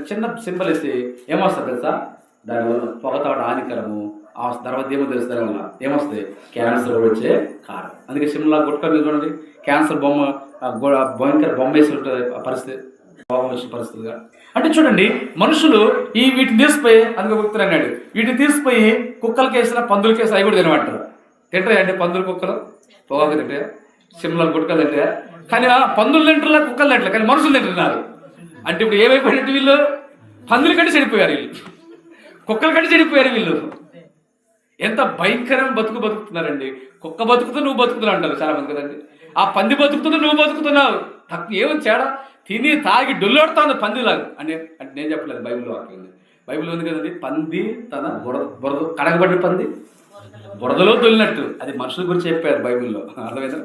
చిన్న సింబల్ వేసి ఏమొస్తుంది తెలుసా? దానివల్ల పొగతాడు హానికరము. ఆ తర్వాత ఏమో తెలుసు దానివల్ల ఏమొస్తుంది? క్యాన్సర్ కూడా వచ్చే కారణం. అందుకే సిమ్లా గుట్క మీద చూడండి, క్యాన్సర్ బొమ్మ భయంకర బొమ్మ వేసి ఉంటుంది ఆ పరిస్థితి, రోగం వచ్చిన పరిస్థితిగా. అంటే చూడండి, మనుషులు వీటిని తీసిపోయి, అందుకే భక్తులు అన్నాడు, వీటిని తీసిపోయి కుక్కలకి వేసిన పందులకి వేసి అవి కూడా తినమంటారు. తింటాయి అంటే పందులు కుక్కలు పొగాకు తింటాయా? సిమ్లా గుట్కలు తింటాయా? కానీ పందులు తింటున్నా, కుక్కలు తింటారు, కానీ మనుషులు తింటున్నారు. అంటే ఇప్పుడు ఏమైపోయినట్టు వీళ్ళు పందుల కంటే చెడిపోయారు, వీళ్ళు కుక్కల కంటే చెడిపోయారు. వీళ్ళు ఎంత భయంకరమైన బతుకుతున్నారండి. కుక్క బతుకుతూ నువ్వు బతుకుతున్నావు అంటారు చాలా మంది కదండి. ఆ పంది బతుకుతుందో నువ్వు బతుకుతున్నావు. తక్కువ ఏమో తేడా, తిని తాగి డొల్లాడుతుంది పందిలాగా అంటే. అంటే నేను చెప్పలేదు, బైబిల్లో వాక్యం ఉంది. బైబిల్ ఉంది కదండి, పంది తన బురద కడగబడిన పంది బురదలో దొల్లినట్టు. అది మనుషుల గురించి చెప్పారు బైబిల్లో, అర్థమైందా?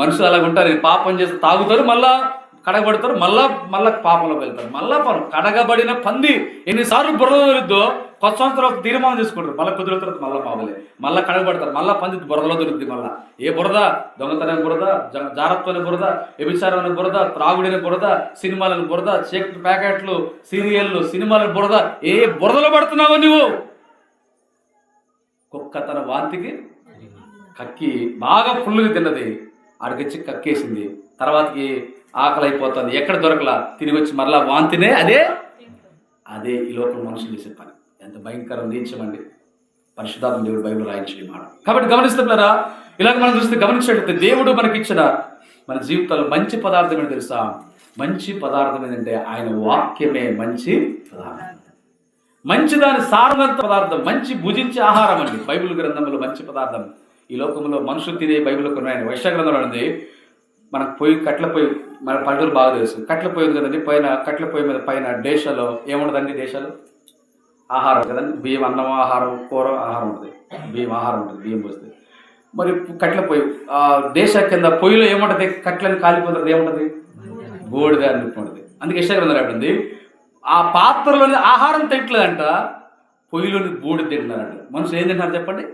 మనుషులు అలాగ ఉంటారు, పాపం చేసి తాగుతారు, మళ్ళా కడగబడతారు, మళ్ళా పాపంలో వెళ్తారు. మళ్ళా పాపం. కడగబడిన పంది ఎన్నిసార్లు బురద దొరుకుద్దో కొత్త సంవత్సరం ఒక తీర్మానం తీసుకుంటారు, మళ్ళీ కుదిరిన తర్వాత మళ్ళీ పాపలే, మళ్ళీ కడగబడతారు, మళ్ళీ పంది బురదలో దొరుకుతుంది. మళ్ళీ ఏ బురద? దొంగతనం బురద, జారత్వమైన బురద, వ్యభిచారమైన బురద, త్రాగుడిన బురద, సినిమాలను బురద, చీకటి ప్యాకెట్లు, సీరియళ్ళు, సినిమాల బురద. ఏ బురదలో పడుతున్నావు నువ్వు? కుక్క తన వాంతికి కక్కి బాగా ఫుల్గా తిన్నది, అడిగిచ్చి కక్కేసింది, తర్వాతకి ఆకలి అయిపోతుంది, ఎక్కడ దొరకలా, తిరిగి వచ్చి మరలా వాంతినే అదే ఈ లోకం మనుషులు చేసే పని. ఎంత భయంకరం, నీచమండి. పరిశుద్ధాత్మ దేవుడు బైబిల్ రాయించే మాట. కాబట్టి గమనిస్తున్నారా, ఇలాగ మనం చూస్తే గమనించినట్లయితే దేవుడు మనకిచ్చిన మన జీవితంలో మంచి పదార్థం ఏంటో తెలుసా? మంచి పదార్థం ఏంటంటే ఆయన వాక్యమే మంచి పదార్థం. మంచి దాని సారవంత పదార్థం, మంచి భుజించే ఆహారం అండి. బైబిల్ గ్రంథంలో మంచి పదార్థం. ఈ లోకంలో మనుషులు తినే బైబిల్లో కొన్ని ఆయన వైశ్య గ్రంథంలో ఉంది. మనకు కట్ల పొయ్యి, మన పల్లెలు బాగా తెలుసు, కట్ల పొయ్యి ఉంది కదండి. కట్ల పొయ్యి మీద పైన దేశాల్లో ఏముండదండి? దేశాలు ఆహారం కదండి, బియ్యం, అన్నం ఆహారం, కూర ఆహారం ఉంటుంది, బియ్యం ఆహారం ఉంటుంది, బియ్యం పోస్తుంది. మరి కట్ల పొయ్యి దేశ కింద పొయ్యిలో ఏముంటుంది? కట్లని కాలిపోతుంది, ఏముంటుంది? బూడిద అని ఉంటుంది. అందుకే యెషయా గ్రంథంలో ఏమంటుంది? ఆ పాత్రలోని ఆహారం తింటలేదంట, పొయ్యిలోని బూడిద తింటున్నారంట. మనుషులు ఏం తింటున్నారు చెప్పండి?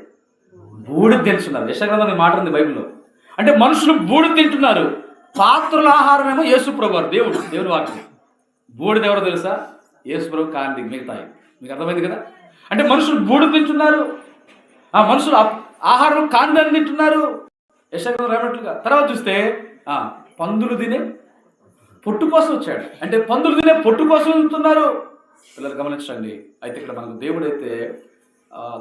బూడిద తింటున్నారు. యెషయా గ్రంథంలో మాట ఉంది బైబిల్లో. అంటే మనుషులు బూడిద తింటున్నారు, పాత్రల ఆహారం ఏమో యేసు ప్రభు వారు, దేవుని వాక్యం. బూడిద ఎవరో తెలుసా? యేసు ప్రభు కాంతి మిగతాయి. మీకు అర్థమైంది కదా? అంటే మనుషులు బూడిద తింటున్నారు, ఆ మనుషులు ఆహారం కాంతిని తింటున్నారు యెషయా గ్రంథంలో రానట్లుగా. తర్వాత చూస్తే పందులు తినే పొట్టు కోసం వచ్చాడు. అంటే పందులు తినే పొట్టు కోసం తింటున్నారు. పిల్లలు గమనించండి. అయితే ఇక్కడ మనకు దేవుడైతే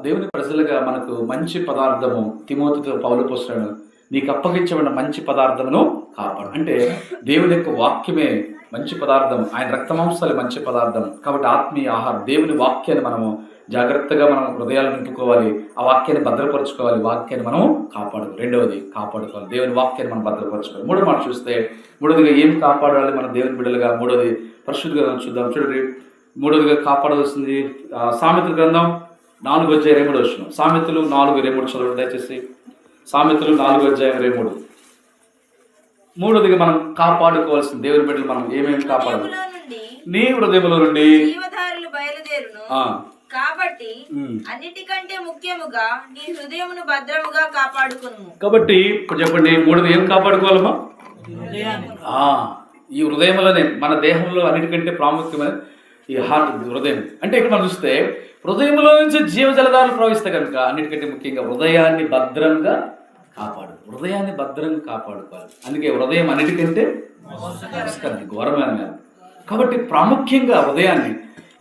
దేవుని ప్రజలుగా మనకు మంచి పదార్థము తిమోతితో పౌలు పోస్తాడు, నీకు అప్పగించబడిన మంచి పదార్థమును కాపాడు. అంటే దేవుని యొక్క వాక్యమే మంచి పదార్థం, ఆయన రక్తమాంసాలు మంచి పదార్థం. కాబట్టి ఆత్మీయ ఆహారం దేవుని వాక్యాన్ని మనము జాగ్రత్తగా మనం హృదయాలు నింపుకోవాలి, ఆ వాక్యాన్ని భద్రపరచుకోవాలి, వాక్యాన్ని మనం రెండవది కాపాడుకోవాలి, దేవుని వాక్యాన్ని మనం భద్రపరచుకోవాలి. మూడో మాట చూస్తే, మూడవదిగా ఏం కాపాడాలి మన దేవుని బిడ్డలుగా? మూడవది పరిశుద్ధిగా చూద్దాం. చూడండి, మూడవదిగా కాపాడవలసింది సామెతల గ్రంథం 4:23. సామెతలు 4:23 చదవండి దయచేసి. సామెతలు 4:23. మూడవదిగా మనం కాపాడుకోవాల్సిన దేవుని బిడ్డలు మనం ఏమేమి కాపాడాలి? నీ హృదయంలో నుండి కాబట్టి అన్నిటికంటే ముఖ్యముగా నీ హృదయమును భద్రముగా కాపాడుకును. కాబట్టి ఇప్పుడు చెప్పండి, మూడవది ఏం కాపాడుకోవాలమ్మా? ఈ హృదయంలోనే, మన దేహంలో అన్నిటికంటే ప్రాముఖ్యమైన ఈ హార్ట్, హృదయం. అంటే ఇక్కడ మనం చూస్తే హృదయంలో నుంచి జీవజలధారలు ప్రవహిస్తాయి కనుక అన్నిటికంటే ముఖ్యంగా హృదయాన్ని భద్రంగా హృదయాన్ని భద్రంగా కాపాడుకోవాలి. అందుకే హృదయం అన్నిటికంటే ఘోరమైన. కాబట్టి ప్రాముఖ్యంగా హృదయాన్ని,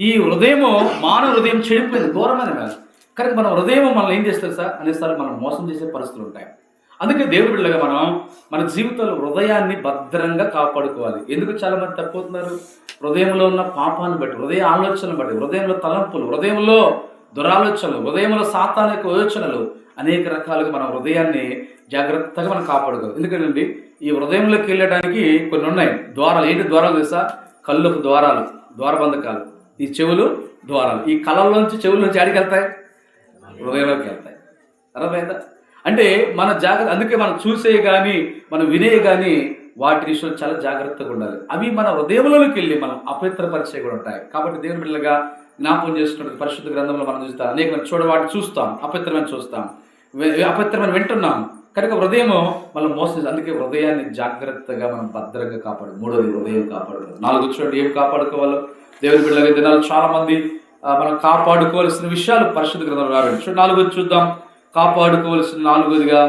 ఈ హృదయము మానవ హృదయం చెడిపోయింది, ఘోరమైన కాదు. కానీ మన హృదయం మనల్ని ఏం చేస్తుంది సార్ అనేసారి మనం మోసం చేసే పరిస్థితులు ఉంటాయి. అందుకే దేవుడి బిడ్డలుగా మనం మన జీవితంలో హృదయాన్ని భద్రంగా కాపాడుకోవాలి. ఎందుకు చాలా మంది తప్పుతున్నారు? హృదయంలో ఉన్న పాపాన్ని బట్టి, హృదయ ఆలోచనలు బట్టి, హృదయంలో తలంపులు, హృదయంలో దురాలోచనలు, హృదయంలో సాతానిక యోచనలు, అనేక రకాలుగా మన హృదయాన్ని జాగ్రత్తగా మనం కాపాడుకోవాలి. ఎందుకంటే ఈ హృదయంలోకి వెళ్ళడానికి కొన్ని ఉన్నాయి ద్వారాలు. ఏంటి ద్వారాలు తెలుసా? కళ్ళకు ద్వారాలు, ద్వారబంధకాలు. ఈ చెవులు ద్వారాలు. ఈ కళ్ళల్లోంచి చెవుల్లోంచి ఆడికి వెళ్తాయి, హృదయంలోకి వెళ్తాయి. అర్థమైందా? అంటే మన జాగ్రత్త. అందుకే మనం చూసే కానీ మనం వినే కానీ వాటి విషయంలో చాలా జాగ్రత్తగా ఉండాలి. అవి మన హృదయంలోకి వెళ్ళి మనం అపవిత్రపరిచే కూడా ఉంటాయి. కాబట్టి దేవుని బిడ్డలుగా జ్ఞాపకం చేసుకున్న పరిశుద్ధ గ్రంథంలో మనం చూస్తాం, అనేక వాటిని చూస్తాం, అపవిత్రమైన చూస్తాం, అపవిత్రమైన వింటున్నాం. కనుక హృదయము మనం మోసం. అందుకే హృదయాన్ని జాగ్రత్తగా మనం భద్రంగా కాపాడు. మూడోది హృదయం కాపాడుకోవాలి. 4 చూడండి ఏం కాపాడుకోవాలో. దేవుని బిడ్డలకి దినాలు చాలా మంది మనం కాపాడుకోవాల్సిన విషయాలు పరిశుద్ధ గ్రంథంలో రాబడి. 4వ చూద్దాం. కాపాడుకోవాల్సిన 4వదిగా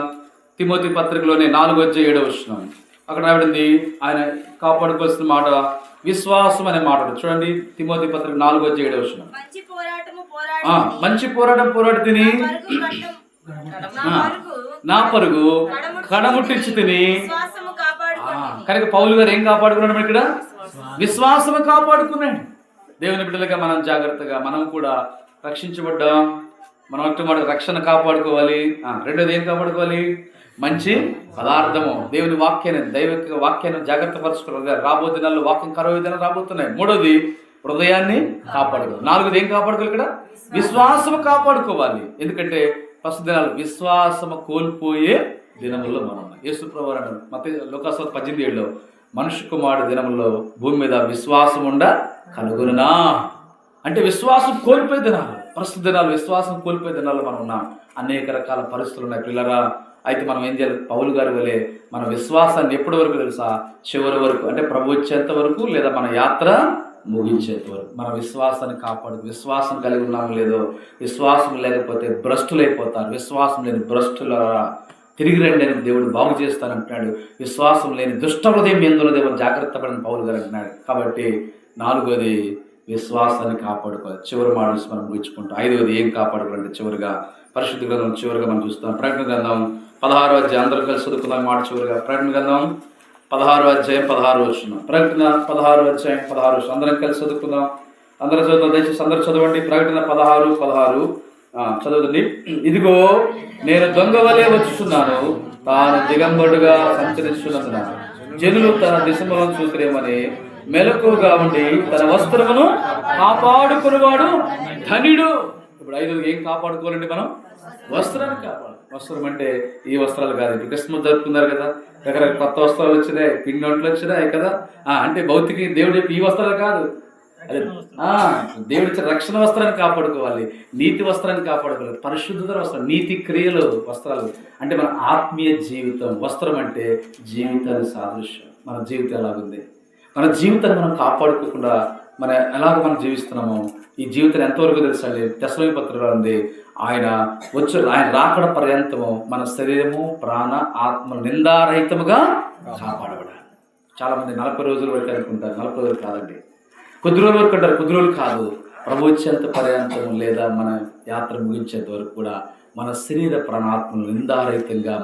తిమోతి పత్రికలోనే 4:7 అక్కడ రాబడింది. ఆయన కాపాడుకోవాల్సిన మాట విశ్వాసం అనే మాట చూడండి. తిమోతి పత్రిక 4:7 మంచి పోరాటం పోరాడి తిని నా పరుగు కడముట్టించి తిని. కనుక పౌలు గారు ఏం కాపాడుకున్నాడు ఇక్కడ? విశ్వాసము కాపాడుకున్నాడు. దేవుని బిడ్డలుగా మనం జాగ్రత్తగా మనం కూడా రక్షించబడ్డాం. మనం మాట రక్షణ కాపాడుకోవాలి. రెండోది ఏం కాపాడుకోవాలి? మంచి పదార్థము, దేవుని వాక్యాన్ని, దైవిక వాక్యాన్ని జాగ్రత్త పరచుకోవాలి. రాబోయే దినాల్లో వాక్యం కరువు దినాలు రాబోతున్నాయి. మూడోది హృదయాన్ని కాపాడుకోవాలి. 4వది ఏం కాపాడుకోవాలి? ఇక్కడ విశ్వాసము కాపాడుకోవాలి. ఎందుకంటే ఫస్ట్ దినాలు విశ్వాసము కోల్పోయే దినముల్లో మనం యేసు ప్రభువు అన్నాడు మత్తయి లోకాసు 18:7 మనుష్య కుమారుడు దినముల్లో భూమి మీద విశ్వాసం ఉండ కలుగునునా. అంటే విశ్వాసం కోల్పోయే దినాలు, ప్రస్తుత దినాలు విశ్వాసం కోల్పోయే దినాల్లో మనం ఉన్నాం. అనేక రకాల పరిస్థితులు ఉన్నాయి పిల్లరా. అయితే మనం ఏం చేయాలి? పౌలు గారి వలె మన విశ్వాసాన్ని ఎప్పటి వరకు తెలుసా? చివరి వరకు, అంటే ప్రభు వచ్చేంత వరకు లేదా మన యాత్ర ముగించేంత వరకు మన విశ్వాసాన్ని కాపాడు. విశ్వాసం కలిగి ఉన్నాము లేదో, విశ్వాసం లేకపోతే భ్రష్టులైపోతారు. విశ్వాసం లేని భ్రష్టుల తిరిగి రండి అని దేవుడు బాగు చేస్తానంటున్నాడు. విశ్వాసం లేని దుష్ట హృదయం ఎందులోదేమో జాగ్రత్త పడిన పౌలు గారు అంటున్నాడు. కాబట్టి 4వది విశ్వాసాన్ని కాపాడుకోవాలి. చివరి మాటలు మనం ముగించుకుంటాం. 5వది ఏం కాపాడుకోవాలంటే చివరిగా పరిశుద్ధ గ్రంథం చివరిగా మనం చూస్తాం. ప్రకటన గ్రంథం 16వ అధ్యాయం అందరూ కలిసి చదువుకున్నాం మాట చివరిగా. ప్రకటన గ్రంథం 16వ అధ్యాయం 16 ప్రకటన 16వ అధ్యాయం 16 అందరం కలిసి చదువుకుందాం. అందరూ చదువుతాం, దయచేసి అందరూ చదవండి. ప్రకటన 16 చదువుతుంది. ఇదిగో నేను దొంగ వలె వచ్చుచున్నాను, తాను దిగంబరుడుగా సంచరిస్తున్నందున జనులు తన దిశములను చూసిరేమని మెలకుగా ఉండి తన వస్త్రమును కాపాడుకునేవాడు ధనుడు. ఇప్పుడు 5 ఏం కాపాడుకోవాలండి? మనం వస్త్రాన్ని కాపాడు. వస్త్రం అంటే ఈ వస్త్రాలు కాదు. ఇప్పుడు క్రిస్మస్ జరుపుకున్నారు కదా, రకరకాల కొత్త వస్త్రాలు వచ్చినాయి, పిండి వంటలు వచ్చినాయి కదా. అంటే భౌతిక దేవుడు చెప్పి ఈ వస్త్రాలు కాదు, అదే దేవుడి రక్షణ వస్త్రాన్ని కాపాడుకోవాలి, నీతి వస్త్రాన్ని కాపాడుకోవాలి, పరిశుద్ధత వస్త్రం, నీతి క్రియలు వస్త్రాలు. అంటే మన ఆత్మీయ జీవితం. వస్త్రం అంటే జీవితాన్ని సాదృశ్యం. మన జీవితం ఎలాగుంది? మన జీవితాన్ని మనం కాపాడుకోకుండా ఎలాగ మనం జీవిస్తున్నామో ఈ జీవితం ఎంతవరకు తెలుసండి? తెస్సలోనికీ పత్రికలో ఉంది, ఆయన రాకడ పర్యంతము మన శరీరము ప్రాణ ఆత్మ నిందారహితముగా కాపాడబడాలి. చాలామంది 40 రోజుల వరకు అనుకుంటారు. 40 రోజులు కాదండి, కొద్ది రోజుల వరకు అంటారు. కొద్ది రోజులు కాదు, ప్రభు వచ్చేంత పర్యంతం లేదా మన యాత్ర ముగించేంత వరకు కూడా మన శరీర ప్రాణాత్మను నిందారహితంగా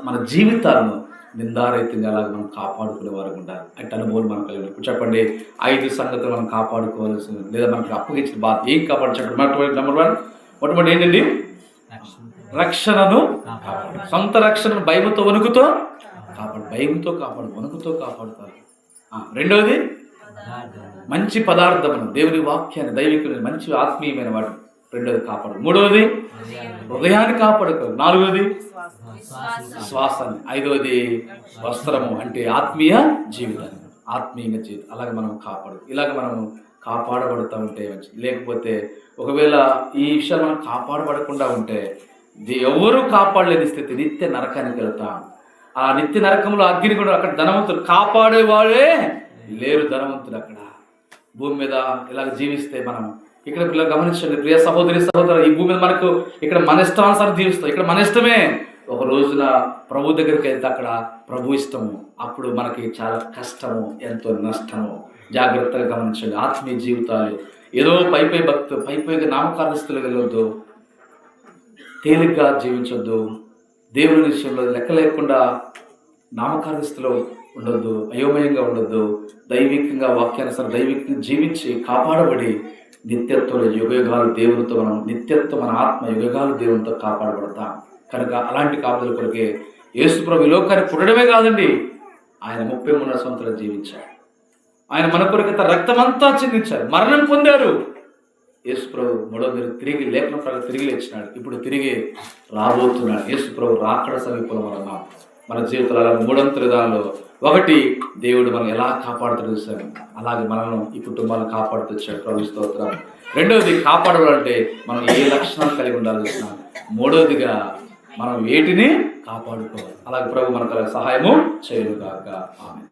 మన జీవితాలను నిందారహితంగా అలాగే మనం కాపాడుకునే వారు ఉంటారు. అంటే అనుభవం మనం కలిగి. చెప్పండి 5 సంగతులు మనం కాపాడుకోవాల్సింది లేదా మనకు అప్పగించిన బాధ ఏం కాపాడు చెప్పండి. నెంబర్ 1 మొట్టమొదటి ఏంటండి? రక్షణను కాపాడు. సొంత రక్షణను భయముతో వణుకుతో కాపాడు. భయంతో కాపాడు, వణుకుతో కాపాడుతారు. రెండవది మంచి పదార్థమును, దేవుని వాక్యాన్ని, దైవికుని మంచి ఆత్మీయమైన వాడు. రెండవది కాపాడు. మూడవది హృదయాన్ని కాపాడుకో. 4వది శ్వాసాన్ని. 5వది వస్త్రము, అంటే ఆత్మీయ జీవితాన్ని, ఆత్మీయంగా జీవితం. అలాగే మనం ఇలాగ మనం కాపాడబడుతూ ఉంటే మంచిది. లేకపోతే ఒకవేళ ఈ విషయాలు మనం కాపాడబడకుండా ఉంటే ఎవరు కాపాడలేని స్థితి, నిత్య నరకానికి వెళ్తాం. ఆ నిత్య నరకంలో అగ్ని కూడా, అక్కడ ధనవంతులు కాపాడేవాడే లేరు. ధనవంతుడు అక్కడ భూమి మీద ఇలాగ జీవిస్తే మనం ఇక్కడ పిల్లలు గమనించండి ప్రియ సహోదరి సహోదరు, ఈ భూమి మీద మనకు ఇక్కడ మన ఇష్టానుసారం జీవిస్తాం. ఇక్కడ మన ఇష్టమే. ఒక రోజున ప్రభు దగ్గరికి వెళ్తే అక్కడ ప్రభు ఇష్టము, అప్పుడు మనకి చాలా కష్టము, ఎంతో నష్టము. జాగ్రత్తగా గమనించండి. ఆత్మీయ జీవితాలు ఏదో పై భక్తు పైగా నామకార్థస్తులు వెళ్ళొద్దు, తేలిగ్గా జీవించొద్దు, దేవుని విషయంలో లెక్క లేకుండా నామకార్థస్తులు ఉండొద్దు, అయోమయంగా ఉండొద్దు. దైవికంగా వాక్యానుసారం దైవికంగా జీవించి కాపాడబడి నిత్యత్వంలో యుగయుగాలు దేవునితో మనం నిత్యత్వం, మన ఆత్మ యుగయుగాలు దేవునితో కాపాడబడతాం. కనుక అలాంటి కాపుదల కొరకే యేసు ప్రభు ఈ లోకాన్ని పుట్టడమే కాదండి, ఆయన 33 సంవత్సరాలు జీవించాడు. ఆయన మన కొరకు తన రక్తమంతా చిందించారు, మరణం పొందారు. యేసు ప్రభు 3వ తిరిగి లేఖన ప్రకారం తిరిగి లేచినాడు. ఇప్పుడు తిరిగి రాబోతున్నాడు. యేసు ప్రభు రాకడ సమీపంలో మనం ఉన్నాం. మన జీవితంలో 3 విధానంలో 1 దేవుడు మనం ఎలా కాపాడుతూ చూశాడు, అలాగే మనల్ని ఈ కుటుంబాలను కాపాడుతూ వచ్చాడు. ప్రభు స్తోత్రం. 2వది కాపాడాలంటే మనం ఏ లక్షణాలు కలిగి ఉండాలి చూసినాం. 3వదిగా మనం వేటిని కాపాడుకోవాలి. అలాగే ప్రభు మనకు సహాయము చేయను గాక. ఆమేన్.